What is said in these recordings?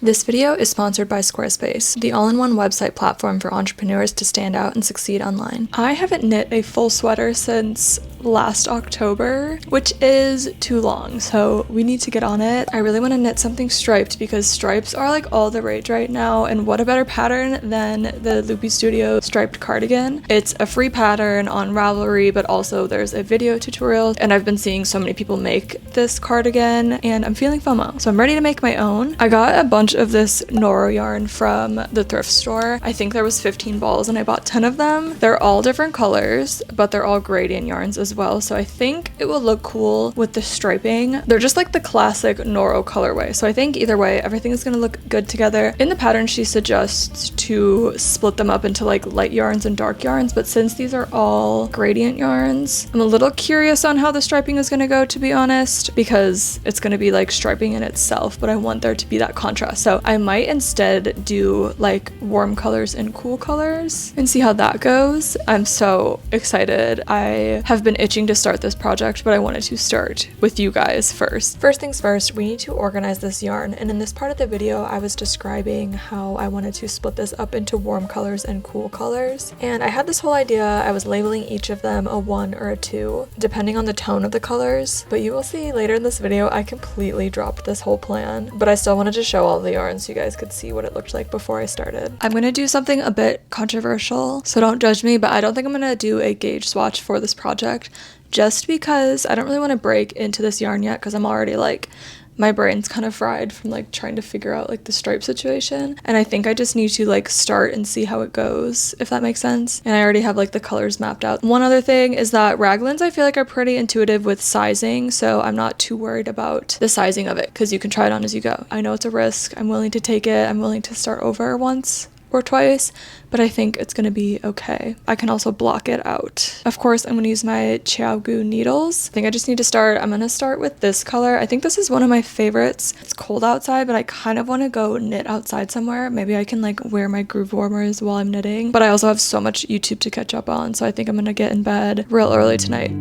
This video is sponsored by Squarespace, the all-in-one website platform for entrepreneurs to stand out and succeed online. I haven't knit a full sweater since last October, which is too long, so we need to get on it. I really want to knit something striped because stripes are like all the rage right now, and what a better pattern than the minigru.studios striped cardigan. It's a free pattern on Ravelry, but also there's a video tutorial, and I've been seeing so many people make this cardigan, and I'm feeling FOMO, so I'm ready to make my own. I got a bunch of this Noro yarn from the thrift store. I think there was 15 balls and I bought 10 of them. They're all different colors, but they're all gradient yarns as well, so I think it will look cool with the striping. They're just like the classic Noro colorway, so I think either way everything is going to look good together. In the pattern she suggests to split them up into like light yarns and dark yarns, but since these are all gradient yarns, I'm a little curious on how the striping is going to go, to be honest, because it's going to be like striping in itself, but I want there to be that contrast. So I might instead do like warm colors and cool colors and see how that goes. I'm so excited. I have been itching to start this project, but I wanted to start with you guys first. First things first, we need to organize this yarn, and in this part of the video I was describing how I wanted to split this up into warm colors and cool colors, and I had this whole idea. I was labeling each of them a 1 or a 2 depending on the tone of the colors, but you will see later in this video I completely dropped this whole plan, but I still wanted to show all the yarns so you guys could see what it looked like before I started. I'm gonna do something a bit controversial, so don't judge me, but I don't think I'm gonna do a gauge swatch for this project just because I don't really want to break into this yarn yet, because I'm already like, my brain's kind of fried from like trying to figure out like the stripe situation, and I think I just need to like start and see how it goes, if that makes sense. And I already have like the colors mapped out. One other thing is that Raglans I feel like are pretty intuitive with sizing, so I'm not too worried about the sizing of it because you can try it on as you go. I know it's a risk. I'm willing to take it. I'm willing to start over once or twice, but I think it's gonna be okay. I can also block it out. Of course, I'm gonna use my Chiaogu needles. I think I just need to start. I'm gonna start with this color. I think this is one of my favorites. It's cold outside, but I kind of want to go knit outside somewhere. Maybe I can like wear my groove warmers while I'm knitting, but I also have so much YouTube to catch up on, so I think I'm gonna get in bed real early tonight.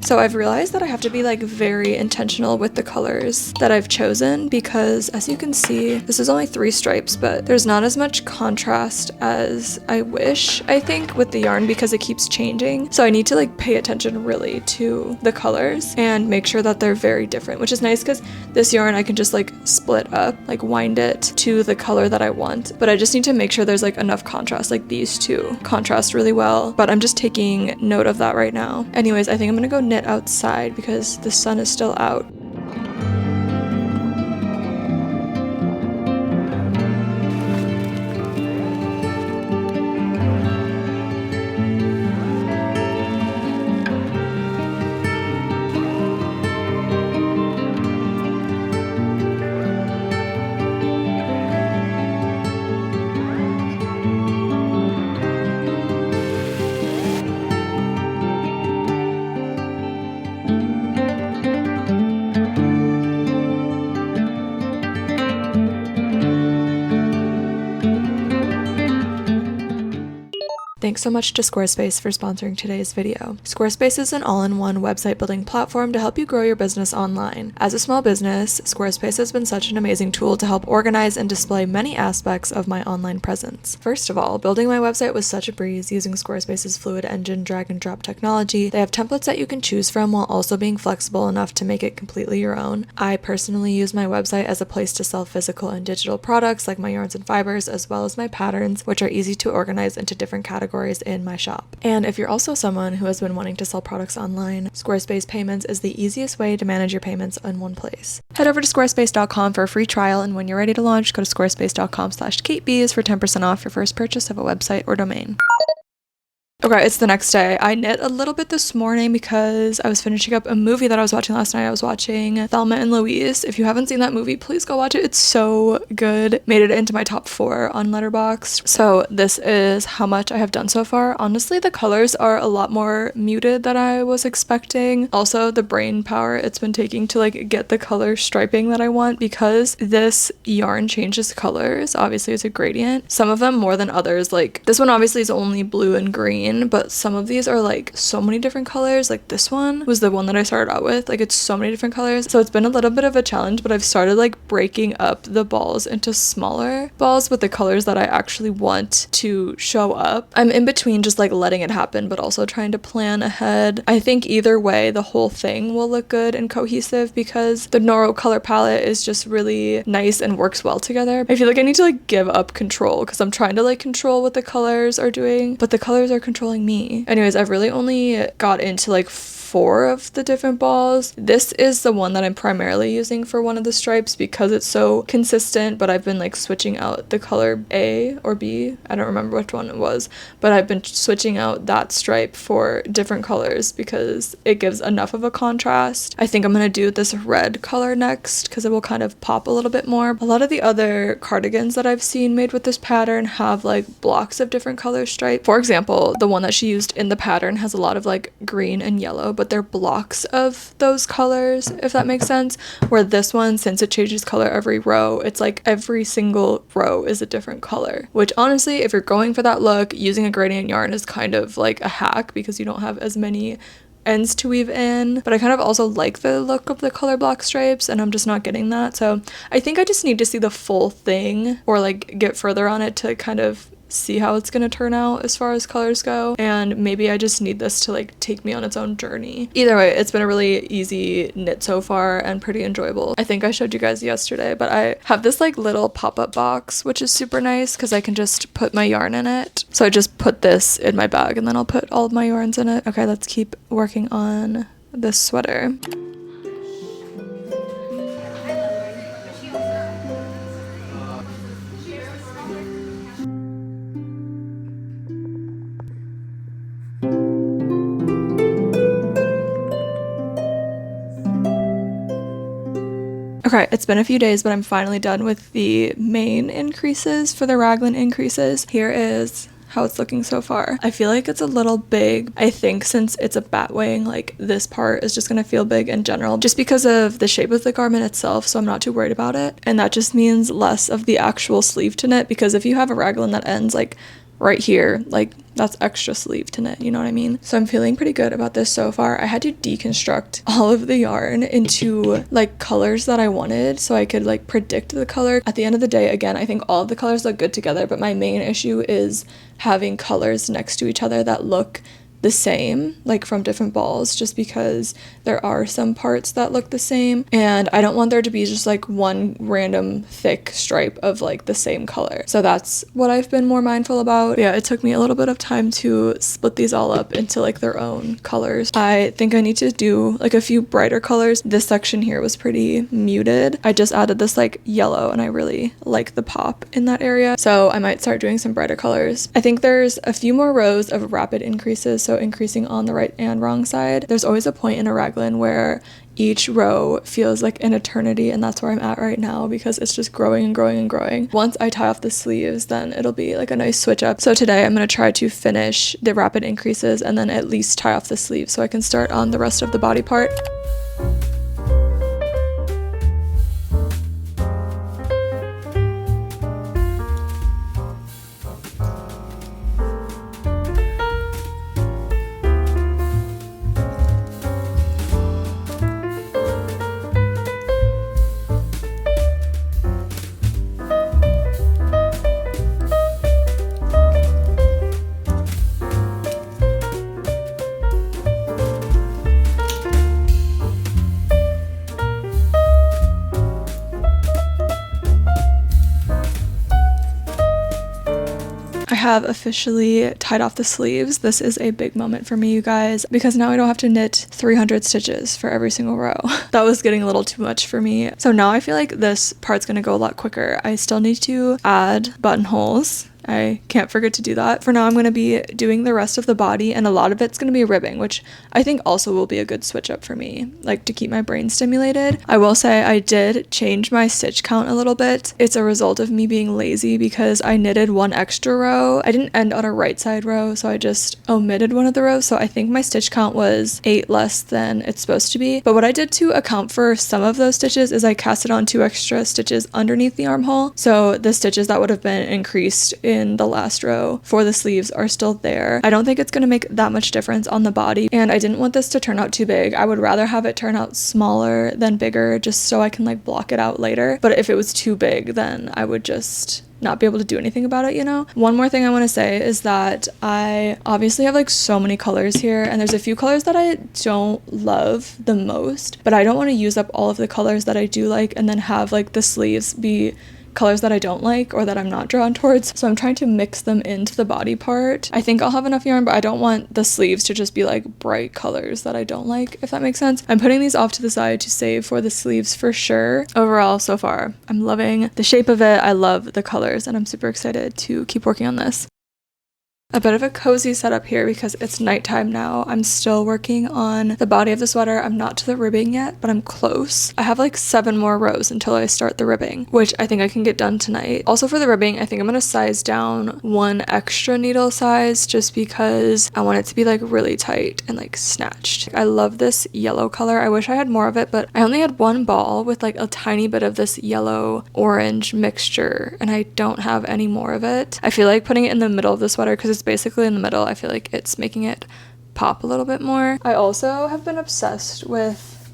So I've realized that I have to be like very intentional with the colors that I've chosen, because as you can see, this is only 3 stripes, but there's not as much contrast as I wish, I think, with the yarn because it keeps changing. So I need to like pay attention really to the colors and make sure that they're very different, which is nice because this yarn I can just like split up, like wind it to the color that I want, but I just need to make sure there's like enough contrast. Like these two contrast really well, but I'm just taking note of that right now. Anyways, I think I'm gonna go knit outside because the sun is still out. Thanks so much to Squarespace for sponsoring today's video. Squarespace is an all-in-one website building platform to help you grow your business online. As a small business, Squarespace has been such an amazing tool to help organize and display many aspects of my online presence. First of all, building my website was such a breeze using Squarespace's Fluid Engine drag and drop technology. They have templates that you can choose from while also being flexible enough to make it completely your own. I personally use my website as a place to sell physical and digital products like my yarns and fibers, as well as my patterns, which are easy to organize into different categories in my shop. And if you're also someone who has been wanting to sell products online, Squarespace Payments is the easiest way to manage your payments in one place. Head over to squarespace.com for a free trial, and when you're ready to launch, go to squarespace.com/katebees for 10% off your first purchase of a website or domain. Okay, it's the next day. I knit a little bit this morning because I was finishing up a movie that I was watching last night. I was watching Thelma and Louise. If you haven't seen that movie, please go watch it. It's so good. Made it into my top 4 on Letterboxd. So this is how much I have done so far. Honestly, the colors are a lot more muted than I was expecting. Also, the brain power it's been taking to like get the color striping that I want, because this yarn changes colors. Obviously, it's a gradient. Some of them more than others. Like this one obviously is only blue and green, but some of these are like so many different colors. Like this one was the one that I started out with. Like it's so many different colors. So it's been a little bit of a challenge, but I've started like breaking up the balls into smaller balls with the colors that I actually want to show up. I'm in between just like letting it happen, but also trying to plan ahead. I think either way, the whole thing will look good and cohesive because the Noro color palette is just really nice and works well together. I feel like I need to like give up control because I'm trying to like control what the colors are doing, but the colors are controlling me. Anyways, I've really only got into like 4 of the different balls. This is the one that I'm primarily using for one of the stripes because it's so consistent, but I've been like switching out the color A or B. I don't remember which one it was, but I've been switching out that stripe for different colors because it gives enough of a contrast. I think I'm gonna do this red color next because it will kind of pop a little bit more. A lot of the other cardigans that I've seen made with this pattern have like blocks of different color stripe. For example, the one that she used in the pattern has a lot of like green and yellow, but they're blocks of those colors, if that makes sense. Where this one, since it changes color every row, it's like every single row is a different color, which honestly, if you're going for that look, using a gradient yarn is kind of like a hack because you don't have as many ends to weave in. But I kind of also like the look of the color block stripes, and I'm just not getting that. So I think I just need to see the full thing or like get further on it to kind of see how it's gonna turn out as far as colors go, and maybe I just need this to like take me on its own journey. Either way, it's been a really easy knit so far and pretty enjoyable. I think I showed you guys yesterday, but I have this like little pop-up box, which is super nice because I can just put my yarn in it. So I just put this in my bag and then I'll put all of my yarns in it. Okay, let's keep working on this sweater. Okay, it's been a few days, but I'm finally done with the main increases for the Raglan increases. Here is how it's looking so far. I feel like it's a little big. I think since it's a batwing, like this part is just gonna feel big in general just because of the shape of the garment itself, so I'm not too worried about it. And that just means less of the actual sleeve to knit, because if you have a Raglan that ends like right here, like that's extra sleeve to knit, you know what I mean? So I'm feeling pretty good about this so far. I had to deconstruct all of the yarn into like colors that I wanted so I could like predict the color. At the end of the day, again, I think all of the colors look good together, but my main issue is having colors next to each other that look the same, like from different balls, just because there are some parts that look the same and I don't want there to be just like one random thick stripe of like the same color. So that's what I've been more mindful about. Yeah, it took me a little bit of time to split these all up into like their own colors. I think I need to do like a few brighter colors. This section here was pretty muted. I just added this like yellow and I really like the pop in that area, so I might start doing some brighter colors. I think there's a few more rows of rapid increases, so increasing on the right and wrong side. There's always a point in a Raglan where each row feels like an eternity, and that's where I'm at right now because it's just growing and growing and growing. Once I tie off the sleeves, then it'll be like a nice switch up. So today I'm going to try to finish the rapid increases and then at least tie off the sleeves so I can start on the rest of the body part. I have officially tied off the sleeves. This is a big moment for me, you guys, because now I don't have to knit 300 stitches for every single row. That was getting a little too much for me. So now I feel like this part's gonna go a lot quicker. I still need to add buttonholes I can't forget to do that. For now, I'm going to be doing the rest of the body, and a lot of it's going to be ribbing, which I think also will be a good switch up for me, like to keep my brain stimulated. I will say I did change my stitch count a little bit. It's a result of me being lazy because I knitted one extra row. I didn't end on a right side row, so I just omitted one of the rows. So I think my stitch count was 8 less than it's supposed to be. But what I did to account for some of those stitches is I casted on 2 extra stitches underneath the armhole. So the stitches that would have been increased in the last row for the sleeves are still there. I don't think it's going to make that much difference on the body, and I didn't want this to turn out too big. I would rather have it turn out smaller than bigger just so I can like block it out later. But if it was too big, then I would just not be able to do anything about it, you know? One more thing I want to say is that I obviously have like so many colors here, and there's a few colors that I don't love the most, but I don't want to use up all of the colors that I do like and then have like the sleeves be colors that I don't like or that I'm not drawn towards. So I'm trying to mix them into the body part. I think I'll have enough yarn, but I don't want the sleeves to just be like bright colors that I don't like, if that makes sense. I'm putting these off to the side to save for the sleeves for sure. Overall, so far, I'm loving the shape of it. I love the colors, and I'm super excited to keep working on this. A bit of a cozy setup here because it's nighttime now. I'm still working on the body of the sweater. I'm not to the ribbing yet, but I'm close. I have like 7 more rows until I start the ribbing, which I think I can get done tonight. Also for the ribbing, I think I'm gonna size down 1 extra needle size just because I want it to be like really tight and like snatched. I love this yellow color. I wish I had more of it, but I only had 1 ball with like a tiny bit of this yellow orange mixture, and I don't have any more of it. I feel like putting it in the middle of the sweater because it's basically in the middle. I feel like it's making it pop a little bit more. I also have been obsessed with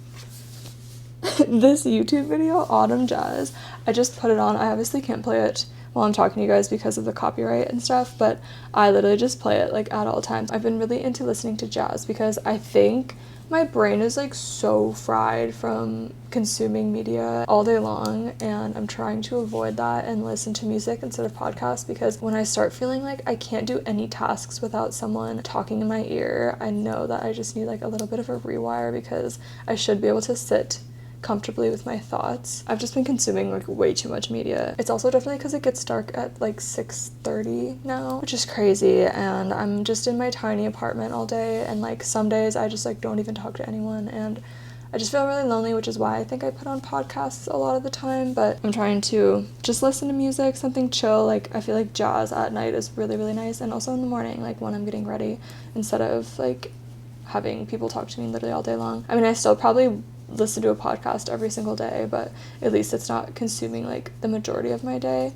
this YouTube video, Autumn Jazz. I just put it on. I obviously can't play it while I'm talking to you guys because of the copyright and stuff, but I literally just play it like at all times. I've been really into listening to jazz because I think my brain is like so fried from consuming media all day long, and I'm trying to avoid that and listen to music instead of podcasts, because when I start feeling like I can't do any tasks without someone talking in my ear, I know that I just need like a little bit of a rewire because I should be able to sit comfortably with my thoughts. I've just been consuming like way too much media. It's also definitely because it gets dark at like 6:30 now, which is crazy, and I'm just in my tiny apartment all day, and like some days I just like don't even talk to anyone, and I just feel really lonely, which is why I think I put on podcasts a lot of the time. But I'm trying to just listen to music, something chill. Like I feel like jazz at night is really, really nice, and also in the morning, like when I'm getting ready, instead of like having people talk to me literally all day long. I mean, I still probably listen to a podcast every single day, but at least it's not consuming like the majority of my day.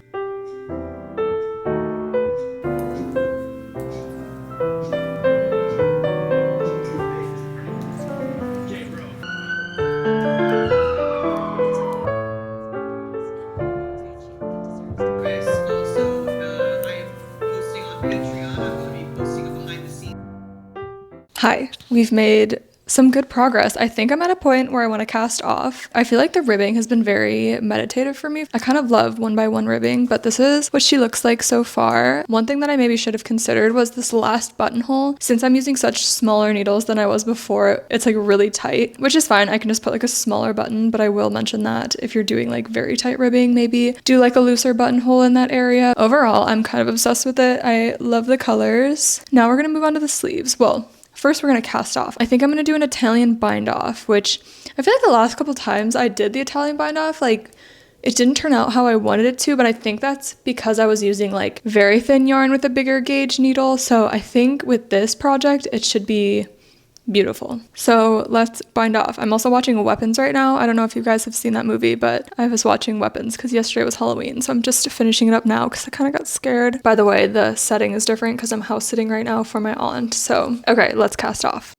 Hi, we've made some good progress. I think I'm at a point where I want to cast off. I feel like the ribbing has been very meditative for me. I kind of love 1x1 ribbing, but this is what she looks like so far. One thing that I maybe should have considered was this last buttonhole. Since I'm using such smaller needles than I was before, it's like really tight, which is fine. I can just put like a smaller button, but I will mention that if you're doing like very tight ribbing, maybe do like a looser buttonhole in that area. Overall, I'm kind of obsessed with it. I love the colors. Now we're gonna move on to the sleeves. Well, first, we're going to cast off. I think I'm going to do an Italian bind off, which I feel like the last couple times I did the Italian bind off, like it didn't turn out how I wanted it to, but I think that's because I was using like very thin yarn with a bigger gauge needle. So I think with this project, it should be beautiful. So let's bind off. I'm also watching Weapons right now. I don't know if you guys have seen that movie, but I was watching Weapons because yesterday was Halloween. So I'm just finishing it up now because I kind of got scared. By the way, the setting is different because I'm house sitting right now for my aunt. So, okay, let's cast off.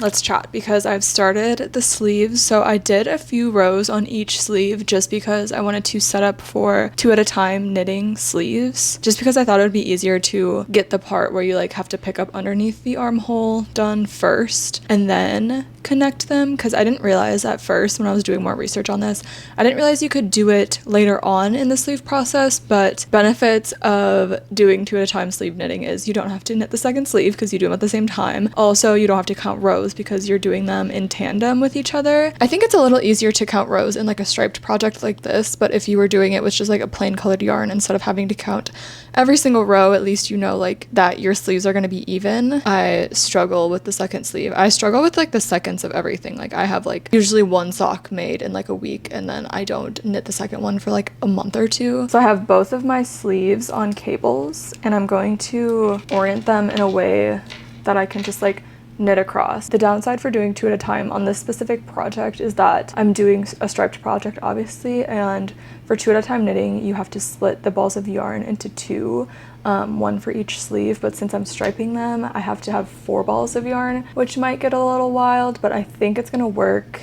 Let's chat because I've started the sleeves. So I did a few rows on each sleeve just because I wanted to set up for 2 at a time knitting sleeves, just because I thought it would be easier to get the part where you like have to pick up underneath the armhole done first and then connect them, because I didn't realize at first when I was doing more research on this, I didn't realize you could do it later on in the sleeve process. But benefits of doing 2 at a time sleeve knitting is you don't have to knit the second sleeve because you do them at the same time. Also, you don't have to count rows because you're doing them in tandem with each other. I think it's a little easier to count rows in like a striped project like this, but if you were doing it with just like a plain colored yarn, instead of having to count every single row, at least you know like that your sleeves are going to be even. I struggle with the second sleeve. I struggle with like the seconds of everything. Like I have like usually 1 sock made in like a week, and then I don't knit the second one for like a month or 2. So I have both of my sleeves on cables, and I'm going to orient them in a way that I can just like knit across. The downside for doing 2 at a time on this specific project is that I'm doing a striped project obviously, and for 2 at a time knitting you have to split the balls of yarn into 2, 1 for each sleeve, but since I'm striping them I have to have 4 balls of yarn, which might get a little wild, but I think it's gonna work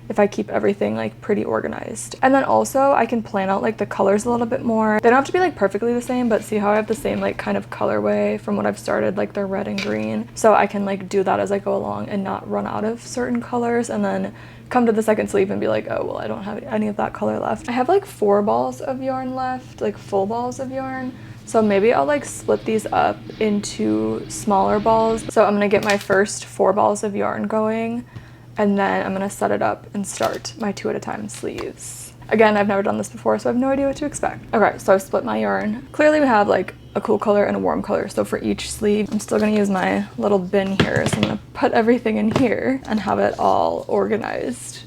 if I keep everything like pretty organized. And then also I can plan out like the colors a little bit more. They don't have to be like perfectly the same, but see how I have the same like kind of colorway from what I've started, like they're red and green. So I can like do that as I go along and not run out of certain colors, and then come to the second sleeve and be like, oh well, I don't have any of that color left. I have like 4 balls of yarn left, like full balls of yarn. So maybe I'll like split these up into smaller balls. So I'm gonna get my first 4 balls of yarn going, and then I'm gonna set it up and start my 2 at a time sleeves. Again, I've never done this before, so I have no idea what to expect. Okay, so I've split my yarn. Clearly we have like a cool color and a warm color, so for each sleeve, I'm still gonna use my little bin here. So I'm gonna put everything in here and have it all organized.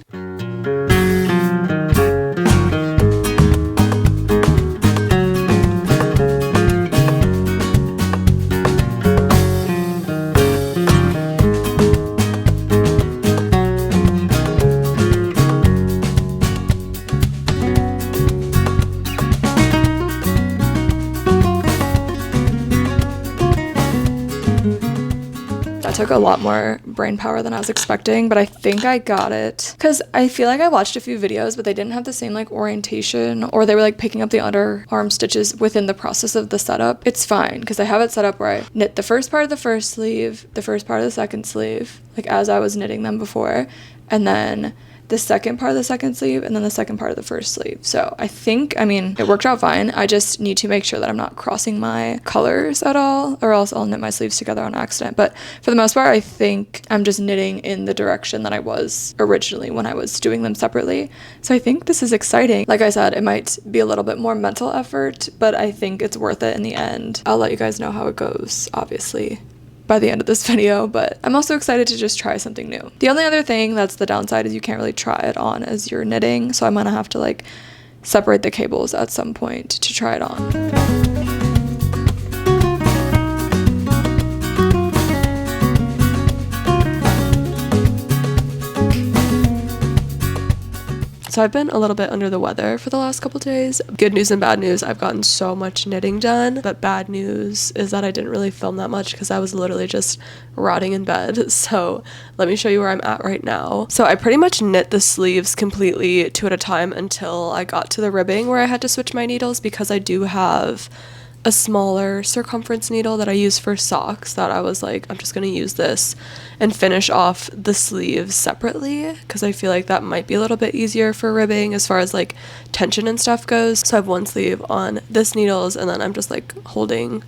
Took a lot more brain power than I was expecting, but I think I got it because I feel like I watched a few videos but they didn't have the same like orientation, or they were like picking up the underarm stitches within the process of the setup. It's fine because I have it set up where I knit the first part of the first sleeve, the first part of the second sleeve, like as I was knitting them before, and then the second part of the second sleeve, and then the second part of the first sleeve. So I think, I mean, it worked out fine. I just need to make sure that I'm not crossing my colors at all, or else I'll knit my sleeves together on accident. But for the most part, I think I'm just knitting in the direction that I was originally when I was doing them separately. So I think this is exciting. Like I said, it might be a little bit more mental effort, but I think it's worth it in the end. I'll let you guys know how it goes, obviously, by the end of this video, but I'm also excited to just try something new. The only other thing that's the downside is you can't really try it on as you're knitting, so I'm gonna have to like separate the cables at some point to try it on. So I've been a little bit under the weather for the last couple days. Good news and bad news, I've gotten so much knitting done, but bad news is that I didn't really film that much because I was literally just rotting in bed. So let me show you where I'm at right now. So I pretty much knit the sleeves completely 2 at a time until I got to the ribbing where I had to switch my needles, because I do have a smaller circumference needle that I use for socks that I was like, I'm just gonna use this and finish off the sleeves separately because I feel like that might be a little bit easier for ribbing as far as like tension and stuff goes. So I have one sleeve on this needles, and then I'm just like holding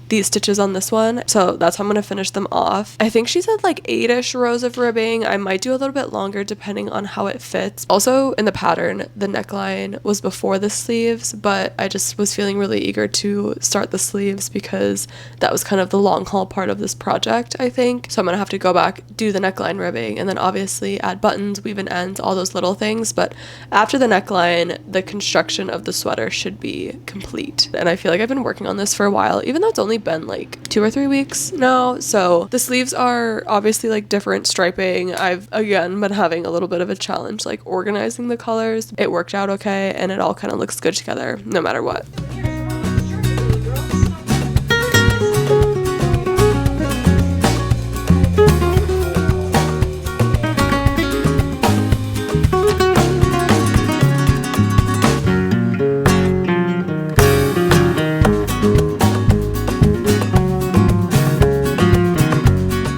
these stitches on this one. So that's how I'm gonna finish them off. I think she said like 8-ish rows of ribbing. I might do a little bit longer depending on how it fits. Also in the pattern, the neckline was before the sleeves, but I just was feeling really eager to start the sleeves because that was kind of the long haul part of this project, I think. So I'm gonna have to go back, do the neckline ribbing, and then obviously add buttons, weave in ends, all those little things. But after the neckline, the construction of the sweater should be complete. And I feel like I've been working on this for a while, even though it's only been like 2 or 3 weeks now. So the sleeves are obviously like different striping. I've again been having a little bit of a challenge like organizing the colors. It worked out okay, and it all kind of looks good together no matter what.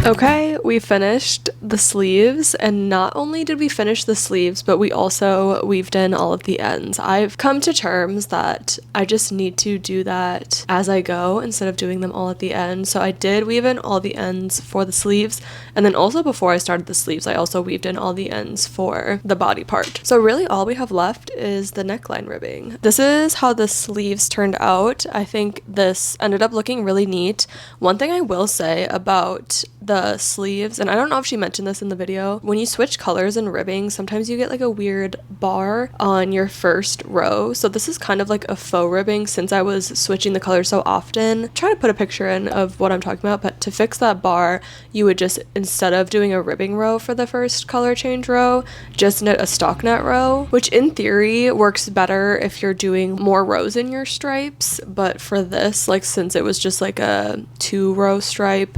Okay, we finished the sleeves, and not only did we finish the sleeves, but we also weaved in all of the ends. I've come to terms that I just need to do that as I go instead of doing them all at the end. So I did weave in all the ends for the sleeves, and then also before I started the sleeves, I also weaved in all the ends for the body part. So really all we have left is the neckline ribbing. This is how the sleeves turned out. I think this ended up looking really neat. One thing I will say about the sleeves, and I don't know if she mentioned this in the video, when you switch colors and ribbing, sometimes you get like a weird bar on your first row. So this is kind of like a faux ribbing since I was switching the colors so often. Try to put a picture in of what I'm talking about, but to fix that bar, you would just, instead of doing a ribbing row for the first color change row, just knit a stockinette row, which in theory works better if you're doing more rows in your stripes. But for this, like since it was just like a 2-row stripe,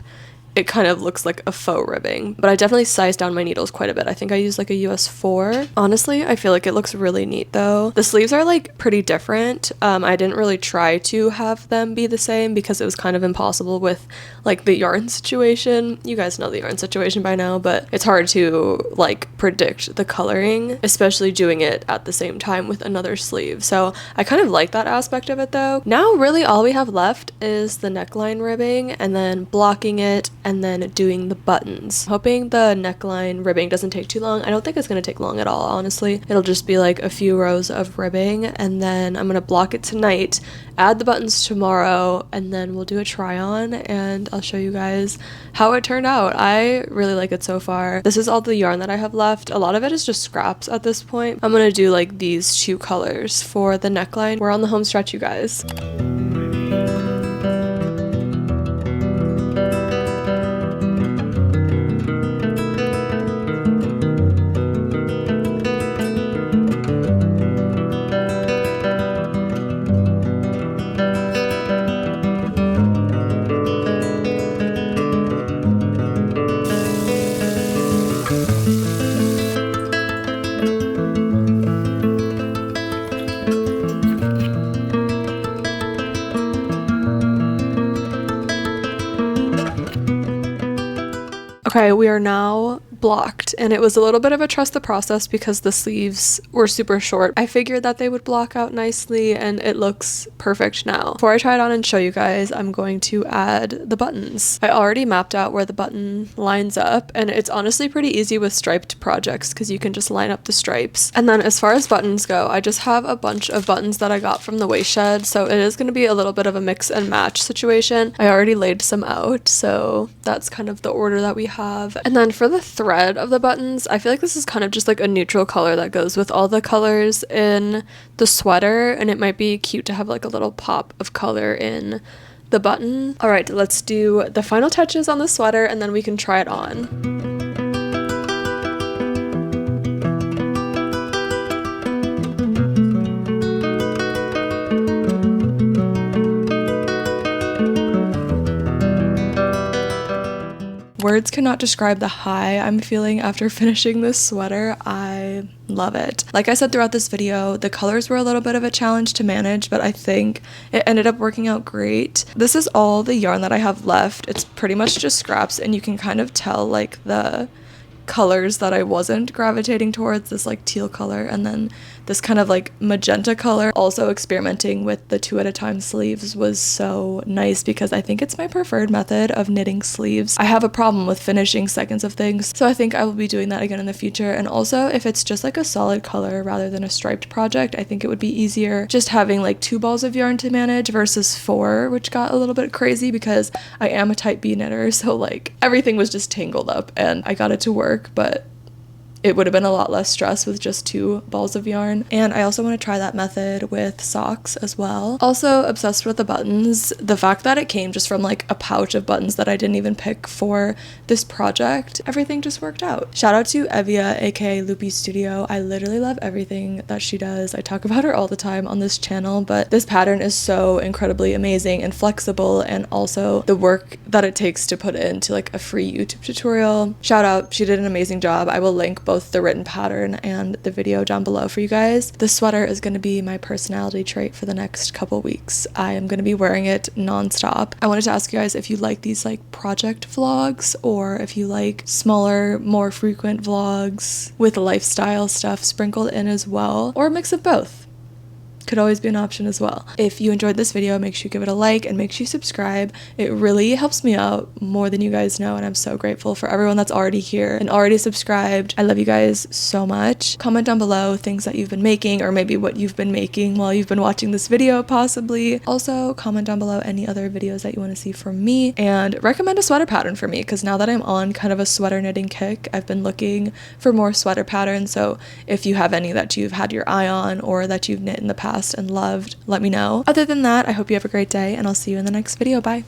it kind of looks like a faux ribbing. But I definitely sized down my needles quite a bit. I think I used like a US 4. Honestly, I feel like it looks really neat though. The sleeves are like pretty different. I didn't really try to have them be the same because it was kind of impossible with like the yarn situation. You guys know the yarn situation by now, but it's hard to like predict the coloring, especially doing it at the same time with another sleeve. So I kind of like that aspect of it though. Now really all we have left is the neckline ribbing and then blocking it and then doing the buttons. Hoping the neckline ribbing doesn't take too long. I don't think it's going to take long at all, honestly. It'll just be like a few rows of ribbing, and then I'm going to block it tonight, add the buttons tomorrow, and then we'll do a try on and I'll show you guys how it turned out. I really like it so far. This is all the yarn that I have left. A lot of it is just scraps at this point. I'm going to do like these 2 colors for the neckline. We're on the home stretch, you guys. Okay, we are now blocked, and it was a little bit of a trust the process because the sleeves were super short. I figured that they would block out nicely and it looks perfect now. Before I try it on and show you guys, I'm going to add the buttons. I already mapped out where the button lines up, and it's honestly pretty easy with striped projects because you can just line up the stripes. And then as far as buttons go, I just have a bunch of buttons that I got from the waist shed, so it is going to be a little bit of a mix and match situation. I already laid some out, so that's kind of the order that we have. And then for the thread of the buttons, I feel like this is kind of just like a neutral color that goes with all the colors in the sweater, and it might be cute to have like a little pop of color in the button. All right, let's do the final touches on the sweater and then we can try it on. Words cannot describe the high I'm feeling after finishing this sweater. I love it. Like I said throughout this video, the colors were a little bit of a challenge to manage, but I think it ended up working out great. This is all the yarn that I have left. It's pretty much just scraps, and you can kind of tell like the colors that I wasn't gravitating towards, this like teal color and then this kind of like magenta color. Also experimenting with the 2 at a time sleeves was so nice because I think it's my preferred method of knitting sleeves. I have a problem with finishing seconds of things, so I think I will be doing that again in the future. And also if it's just like a solid color rather than a striped project, I think it would be easier just having like 2 balls of yarn to manage versus 4, which got a little bit crazy because I am a type B knitter, so like everything was just tangled up and I got it to work, but it would have been a lot less stress with just 2 balls of yarn. And I also want to try that method with socks as well. Also obsessed with the buttons. The fact that it came just from like a pouch of buttons that I didn't even pick for this project, everything just worked out. Shout out to Evia, aka Loopy Studio. I literally love everything that she does. I talk about her all the time on this channel, but this pattern is so incredibly amazing and flexible, and also the work that it takes to put it into like a free YouTube tutorial. Shout out, she did an amazing job. I will link both the written pattern and the video down below for you guys. The sweater is going to be my personality trait for the next couple weeks. I am going to be wearing it non-stop. I wanted to ask you guys if you like these like project vlogs, or if you like smaller, more frequent vlogs with lifestyle stuff sprinkled in as well, or a mix of both. Could always be an option as well. If you enjoyed this video, make sure you give it a like and make sure you subscribe. It really helps me out more than you guys know, and I'm so grateful for everyone that's already here and already subscribed. I love you guys so much. Comment down below things that you've been making, or maybe what you've been making while you've been watching this video possibly. Also comment down below any other videos that you want to see from me, and recommend a sweater pattern for me, because now that I'm on kind of a sweater knitting kick, I've been looking for more sweater patterns. So if you have any that you've had your eye on or that you've knit in the past and loved, let me know. Other than that, I hope you have a great day, and I'll see you in the next video. Bye.